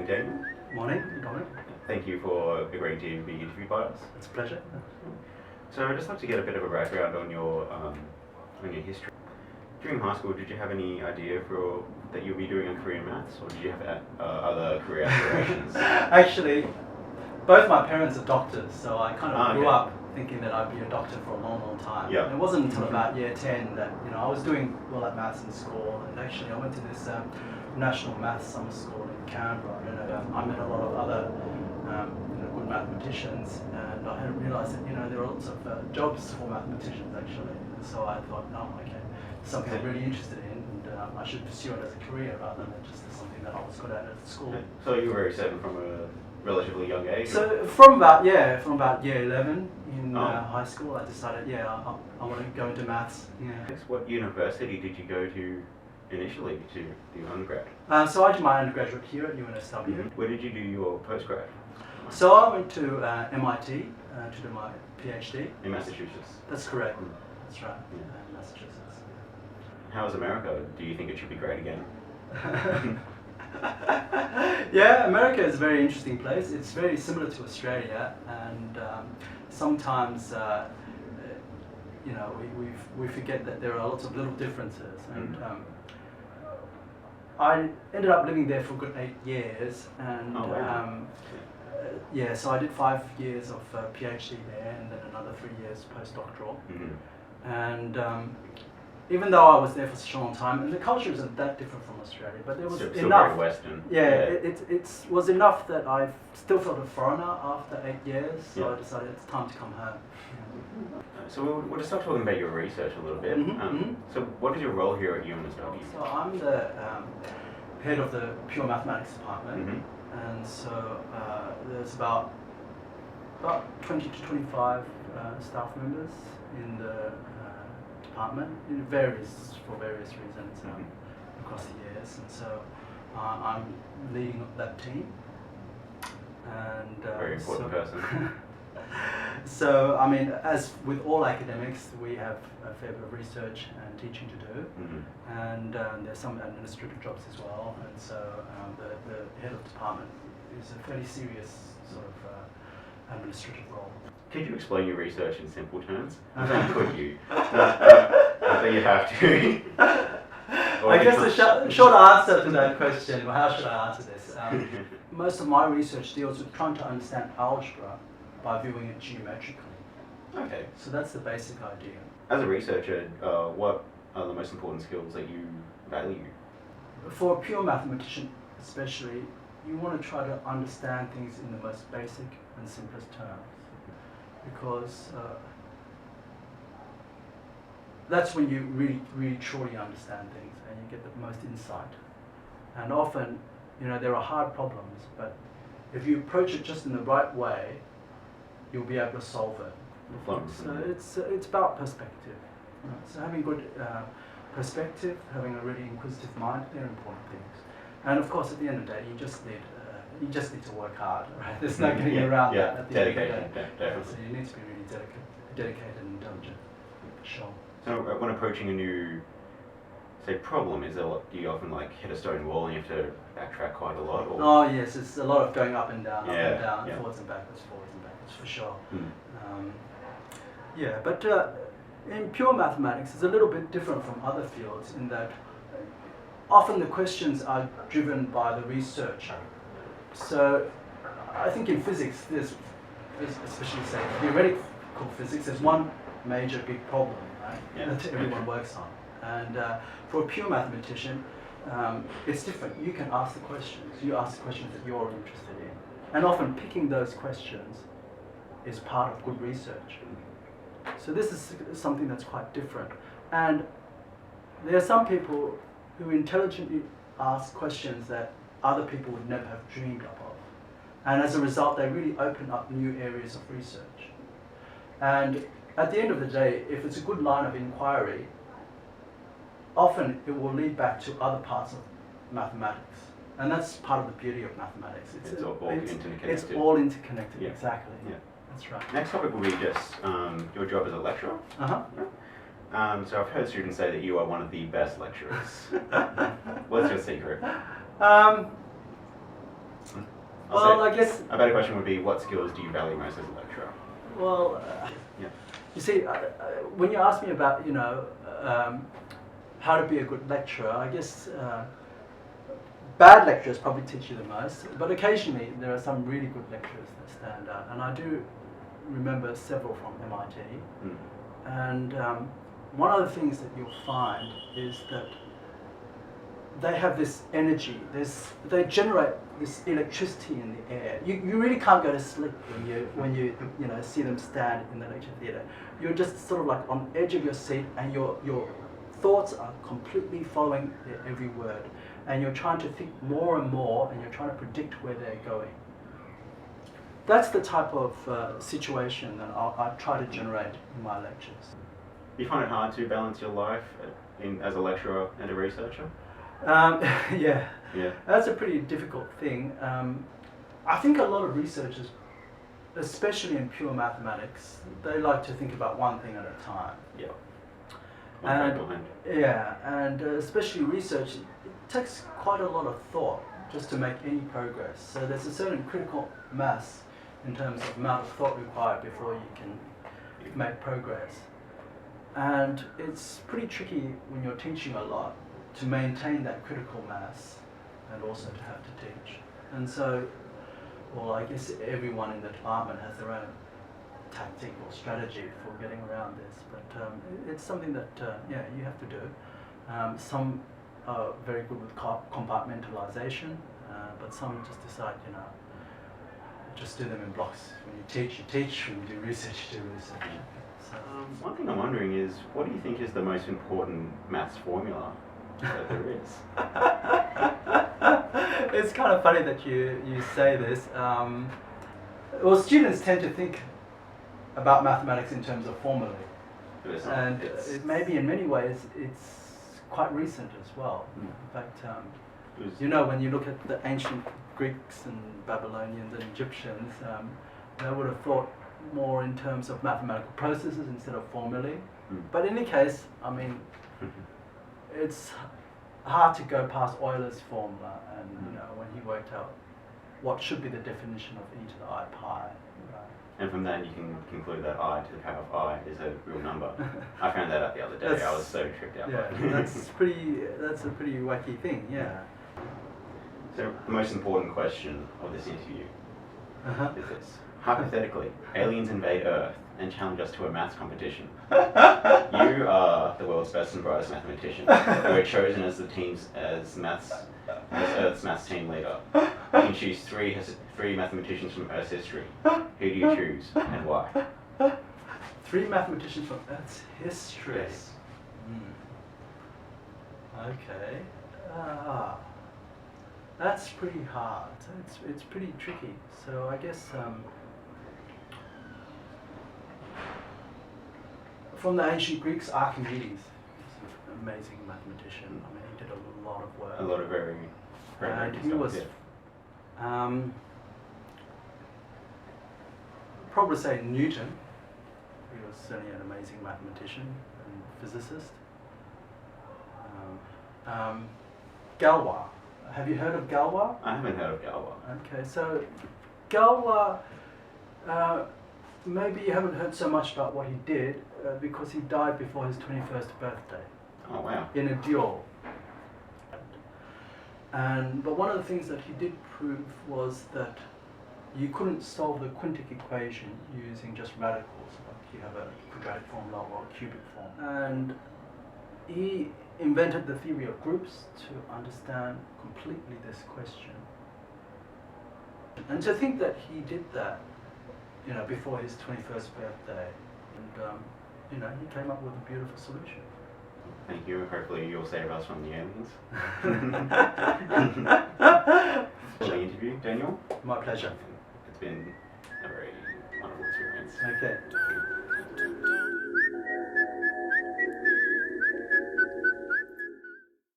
Daniel. Morning, Dominic. Thank you for agreeing to be interviewed by us. It's a pleasure. So I'd just like to get a bit of a background on your history. During high school, did you have any idea that you'll be doing a career in maths, or did you have other career aspirations? Actually, both my parents are doctors, so I kind of grew okay. up thinking that I'd be a doctor for a long, long time. Yeah. And it wasn't until about year 10 that I was doing well at maths in school, and actually I went to this national maths summer school in Canberra, and I met a lot of other good mathematicians, and I hadn't realised that there are lots of jobs for mathematicians actually. And so I thought, no, okay, something I'm really interested in, and I should pursue it as a career rather than just as something that I was good at school. So you were very certain from a relatively young age? So from about year 11 in high school, I decided, I want to go into maths. Yeah. What university did you go to initially to do undergrad? So I did my undergraduate here at UNSW. Mm-hmm. Where did you do your postgrad? So I went to MIT to do my PhD. In Massachusetts? That's correct. Mm. That's right. Yeah. Massachusetts. How's America? Do you think it should be great again? Yeah, America is a very interesting place. It's very similar to Australia, and sometimes we forget that there are lots of little differences. And I ended up living there for a good 8 years, and so I did 5 years of PhD there, and then another 3 years postdoctoral. Mm-hmm. And even though I was there for such a long time, and the culture isn't that different from Australia, but there was still enough. Very Western. Yeah, it was enough that I still felt a foreigner after 8 years, so I decided it's time to come home. So we'll just start talking about your research a little bit. So what is your role here at UNSW? So I'm the head of the pure mathematics department, and so there's about 20 to 25 staff members in the department. It varies for various reasons across the years, and so I'm leading that team. And very important person. So, I mean, as with all academics, we have a fair bit of research and teaching to do, and there's some administrative jobs as well. And so, the head of department is a fairly serious sort of administrative role. Could you explain your research in simple terms? Could you? I think you have to. I guess the short answer to that question, well, how should I answer this? Most of my research deals with trying to understand algebra by viewing it geometrically. Okay. So that's the basic idea. As a researcher, what are the most important skills that you value? For a pure mathematician especially, you want to try to understand things in the most basic and simplest terms, because that's when you really truly understand things and you get the most insight. And often, there are hard problems, but if you approach it just in the right way, you'll be able to solve it. So it's about perspective. So having good perspective, having a really inquisitive mind, they're important things. And of course, at the end of the day, you just need to work hard. Right? There's no getting around that. At the end of the day. Definitely. So you need to be really dedicated and intelligent. Sure. So when approaching a new, say, problem, do you often hit a stone wall and you have to backtrack quite a lot? Or? Oh yes, it's a lot of going up and down, forwards and backwards, for sure. But in pure mathematics, it's a little bit different from other fields in that often the questions are driven by the researcher. So I think in physics, there's, especially say theoretical physics, there's one major big problem, right, that everyone works on. And for a pure mathematician, it's different. You can ask the questions. You ask the questions that you're interested in. And often picking those questions is part of good research. So this is something that's quite different. And there are some people who intelligently ask questions that other people would never have dreamed of. And as a result, they really open up new areas of research. And at the end of the day, if it's a good line of inquiry, often it will lead back to other parts of mathematics. And that's part of the beauty of mathematics. It's all interconnected. It's all interconnected, exactly. Yeah. That's right. Next topic will be just your job as a lecturer. So I've heard students say that you are one of the best lecturers. What's your secret? Well, I guess. A better question would be, what skills do you value most as a lecturer? Well, Yeah. you see, when you ask me about, how to be a good lecturer, I guess bad lecturers probably teach you the most, but occasionally there are some really good lecturers that stand out, and I do remember several from MIT. And one of the things that you'll find is that they have this energy. They generate this electricity in the air. You really can't go to sleep when you see them stand in the lecture theatre. You're just sort of like on edge of your seat, and your thoughts are completely following their every word, and you're trying to think more and more, and you're trying to predict where they're going. That's the type of situation that I try to generate in my lectures. Do you find it hard to balance your life as a lecturer and a researcher? Yeah, Yeah. that's a pretty difficult thing. I think a lot of researchers, especially in pure mathematics, they like to think about one thing at a time. Yeah. And especially research, it takes quite a lot of thought just to make any progress. So there's a certain critical mass in terms of amount of thought required before you can make progress. And it's pretty tricky when you're teaching a lot to maintain that critical mass and also to have to teach. And so, well, I guess everyone in the department has their own tactic or strategy for getting around this, but it's something that you have to do. Some are very good with compartmentalization, but some just decide, just do them in blocks. When you teach, you teach. When you do research, you do research. So, one thing I'm wondering is, what do you think is the most important maths formula that there is? It's kind of funny that you say this. Well, students tend to think about mathematics in terms of formulae, and maybe in many ways it's quite recent as well. In fact, when you look at the ancient Greeks and Babylonians and Egyptians, they would have thought more in terms of mathematical processes instead of formulae. But in any case, I mean, it's hard to go past Euler's formula, and when he worked out what should be the definition of e to the I pi. And from that you can conclude that I to the power of I is a real number. I found that out the other day. I was so tripped out by it. That's a pretty wacky thing, yeah. So the most important question of this interview is this. Hypothetically, aliens invade Earth and challenge us to a maths competition. You are the world's best and brightest mathematician. You are chosen as as Earth's maths team leader. You can choose three mathematicians from Earth's history. Who do you choose and why? 3 mathematicians from Earth's history. Yes. Okay. That's pretty hard. It's pretty tricky. So I guess from the ancient Greeks, Archimedes, an amazing mathematician. I mean, he did a lot of work. A lot of very and he stuff, was yeah. Probably say Newton. He was certainly an amazing mathematician and physicist. Galois. Have you heard of Galois? I haven't heard of Galois. Okay, so Galois, maybe you haven't heard so much about what he did because he died before his 21st birthday. Oh wow. In a duel. But one of the things that he did prove was that you couldn't solve the quintic equation using just radicals, like you have a quadratic formula or a cubic form. And he invented the theory of groups to understand completely this question. And to think that he did that, before his 21st birthday, and he came up with a beautiful solution. Thank you. Hopefully you'll save us from the aliens. For the interview, Daniel. My pleasure. It's been a very wonderful experience. Okay.